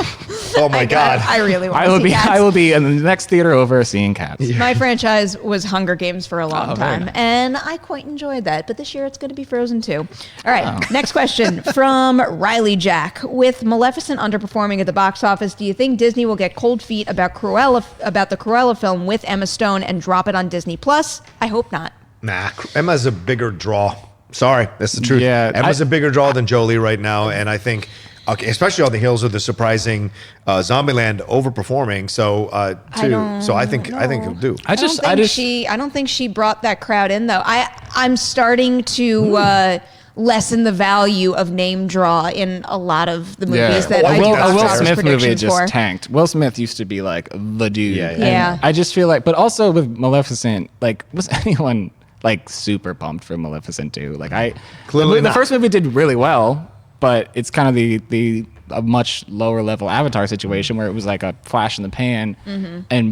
Oh my God. I really want I to will see be Cats. I will be in the next theater over seeing Cats. My franchise was Hunger Games for a long Oh, very time, nice. and I quite enjoyed that. But this year it's going to be Frozen 2. All right, next question from Riley Jack. With Maleficent underperforming at the box office, do you think Disney will get cold feet about the Cruella film with Emma Stone and drop it on Disney Plus? I hope not. Nah, Emma's a bigger draw. Sorry, that's the truth. Yeah, Emma's a bigger draw than Jolie right now, and I think, okay, especially on the heels of the surprising Zombieland overperforming. So, I think it'll do. I don't think she brought that crowd in though. I'm starting to lessen the value of name draw in a lot of the movies that I do A box Will office Smith movie predictions just for. tanked. Will Smith used to be like the dude. Yeah. And Yeah. I just feel like, but also with Maleficent, like, was anyone like super pumped for Maleficent 2? Like, Clearly the not. first movie did really well, but it's kind of the a much lower level Avatar situation where it was like a flash in the pan,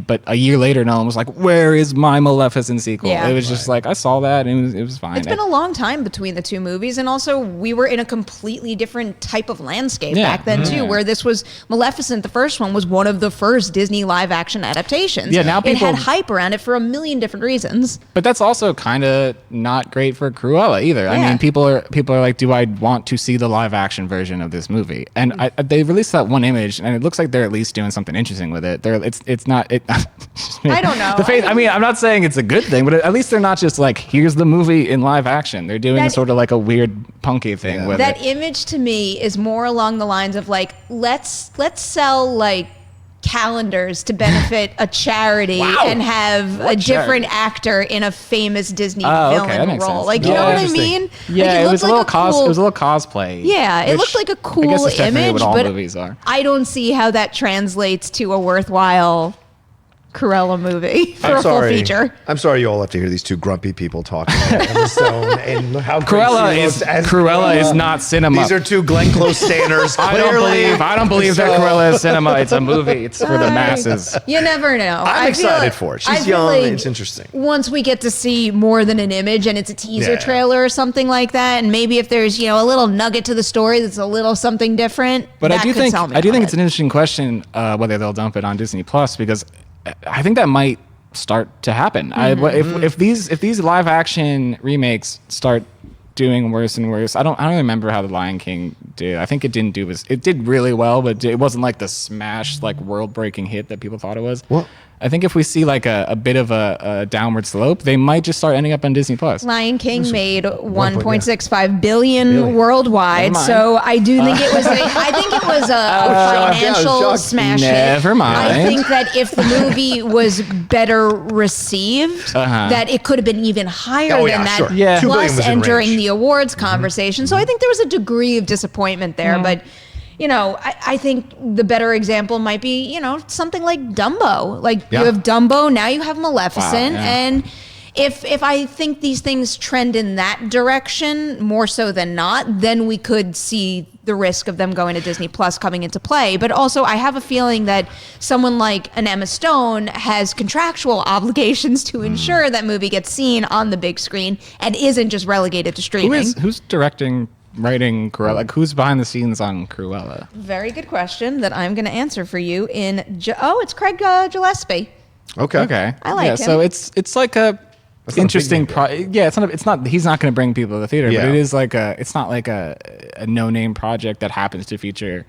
but a year later, no one was like, "Where is my Maleficent sequel?" Yeah. It was just like I saw that and it was fine. It's been a long time between the two movies, and also we were in a completely different type of landscape back then too, where this was Maleficent. The first one was one of the first Disney live action adaptations. Yeah, now it people- had hype around it for a million different reasons. But that's also kind of not great for Cruella either. I Yeah. mean, people are like, do I want to see the live action version of this movie? And they released that one image, and it looks like they're at least doing something interesting with it. It's not. I don't know. The face. I mean, I'm not saying it's a good thing, but at least they're not just like, here's the movie in live action. They're doing That- sort of like a weird punky thing with That it. image to me is more along the lines of like, let's sell like calendars to benefit a charity and have a different actor in a famous Disney Oh, okay, that villain makes role. sense. Like, you Yeah, know what I interesting. mean? Yeah, like, it was looked a like little it was a little cosplay. Yeah, it which looked like a I guess cool it's definitely image, what all but movies are. I don't see how that translates to a worthwhile Cruella movie for a full feature. I'm sorry you all have to hear these two grumpy people talking about Emma Stone and how great Cruella she is looks as Cruella is not cinema. These are two Glenn Close standers. I don't believe that So- Cruella is cinema. It's a movie. It's for the masses. You never know. I'm I feel excited like- for it. I She's feel young. like It's interesting. Once we get to see more than an image and it's a teaser Yeah. trailer or something like that, and maybe if there's a little nugget to the story that's a little something different, But that I do could think sell me it's on an it. interesting question whether they'll dump it on Disney Plus, because I think that might start to happen. If these live action remakes start doing worse and worse, I don't remember how The Lion King did. I think it did really well, but it wasn't like the smash like world breaking hit that people thought it was. Well, I think if we see like a bit of a downward slope, they might just start ending up on Disney Plus. Lion King made 1.65 billion worldwide, Never mind. so I do think it was a financial shocked. smash hit. Never mind. I think that if the movie was better received, that it could have been even higher Oh, than yeah, that. sure. Yeah. $2 billion Plus was in entering range. the awards conversation. So I think there was a degree of disappointment there, but. I think the better example might be, something like Dumbo. Like you have Dumbo, now you have Maleficent, Wow, yeah. and if I think these things trend in that direction more so than not, then we could see the risk of them going to Disney Plus coming into play. But also, I have a feeling that someone like an Emma Stone has contractual obligations to ensure that movie gets seen on the big screen and isn't just relegated to streaming. Who's writing Cruella? Like, who's behind the scenes on Cruella? Very good question that I'm going to answer for you it's Craig Gillespie. Okay. I like him. So it's like a That's not a interesting big name, it's not he's not going to bring people to the theater, Yeah. but it is like it's not like a no name project that happens to feature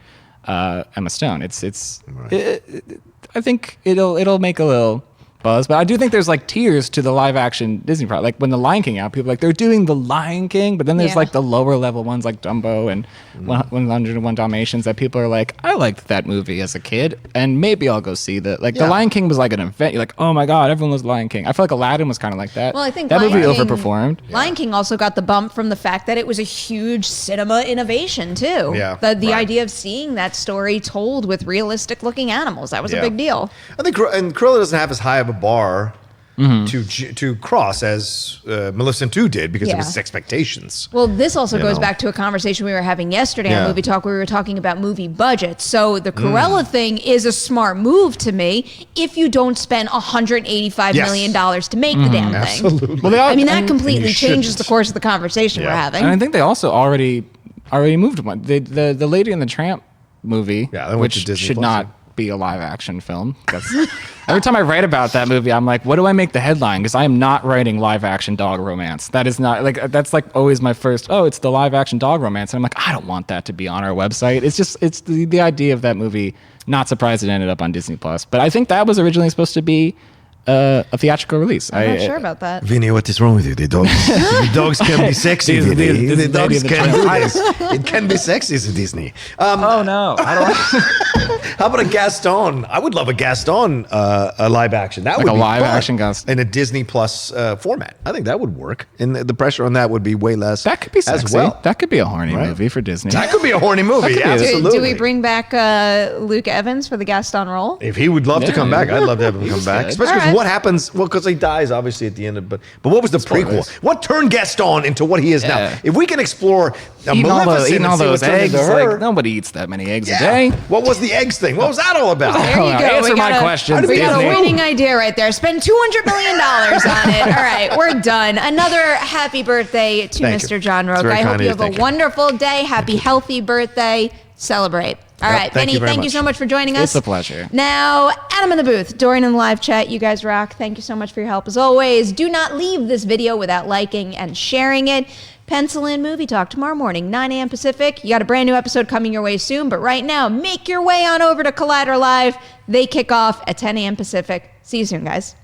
Emma Stone. I think it'll make a little buzz, but I do think there's like tiers to the live action Disney product. Like when the Lion King out, people are like they're doing the Lion King, but then there's Yeah. like the lower level ones like Dumbo and 101 Dalmatians that people are like, I liked that movie as a kid, and maybe I'll go see that. Like the Lion King was like an event. You're like, oh my god, everyone loves Lion King. I feel like Aladdin was kind of like that. Well, I think that movie Lion King- overperformed. Lion King also got the bump from the fact that it was a huge cinema innovation too. Yeah, The right. idea of seeing that story told with realistic looking animals, that was a Yeah. big deal. I think and Cruella doesn't have as high of a bar to cross as Maleficent 2 did because Yeah. of its expectations. Well, this also You goes know. back to a conversation we were having yesterday Yeah. on Movie Talk where we were talking about movie budgets. So the Cruella thing is a smart move to me if you don't spend $185 Yes. million to make the damn thing. Absolutely. Well, they I mean, and- that completely you changes shouldn't. the course of the conversation we're Yeah. having. And I think they also already moved one. The Lady and the Tramp movie, Yeah, they went to which Disney should Plus, not be a live action film. Every time I write about that movie, I'm like, what do I make the headline? Because I am not writing live action dog romance. That is not that's like always my first. Oh, it's the live action dog romance, and I'm like, I don't want that to be on our website. It's the idea of that movie. Not surprised it ended up on Disney Plus, but I think that was originally supposed to be a theatrical release. I'm not sure about that. Vinny, what is wrong with you? The dogs can be sexy, These- Vinny. these The Lady dogs and the can do Tramp. this. It can be sexy, is Disney. Oh no, I don't. How about a Gaston? I would love a Gaston a live action. That Like would a be live fun. action Gaston. in a Disney Plus format. I think that would work, and the pressure on that would be way less. That could be sexy. as well. That could be a horny Right. movie for Disney. That could be a horny movie. could be a- Absolutely. Do we bring back Luke Evans for the Gaston role? If he would love to Yeah, come back, yeah. I'd love to have him come back. good. Especially All because right. what happens? Well, because he dies obviously at the end of, but what was the prequel? What turned Gaston into what he is now? If we can explore Eating all Maleficent those and see what turned eggs, into her. like nobody eats that many eggs a day. What was the eggs thing? What was that all about? There you go. Answer We got my a- questions, We got a Disney. winning idea right there. Spend $200 million on it. All right, we're done. Another happy birthday to Thank Mr. you. John It's Rocha. very I hope kind of you you. have a Thank you. wonderful day. Happy, healthy birthday. Celebrate. All right, thank Vinnie, you very thank you much. so much for joining us. It's a pleasure. Now, Adam in the booth, Dorian in the live chat, you guys rock. Thank you so much for your help as always. Do not leave this video without liking and sharing it. Pencil in Movie Talk tomorrow morning, 9 a.m. Pacific. You got a brand new episode coming your way soon, but right now, make your way on over to Collider Live. They kick off at 10 a.m. Pacific. See you soon, guys.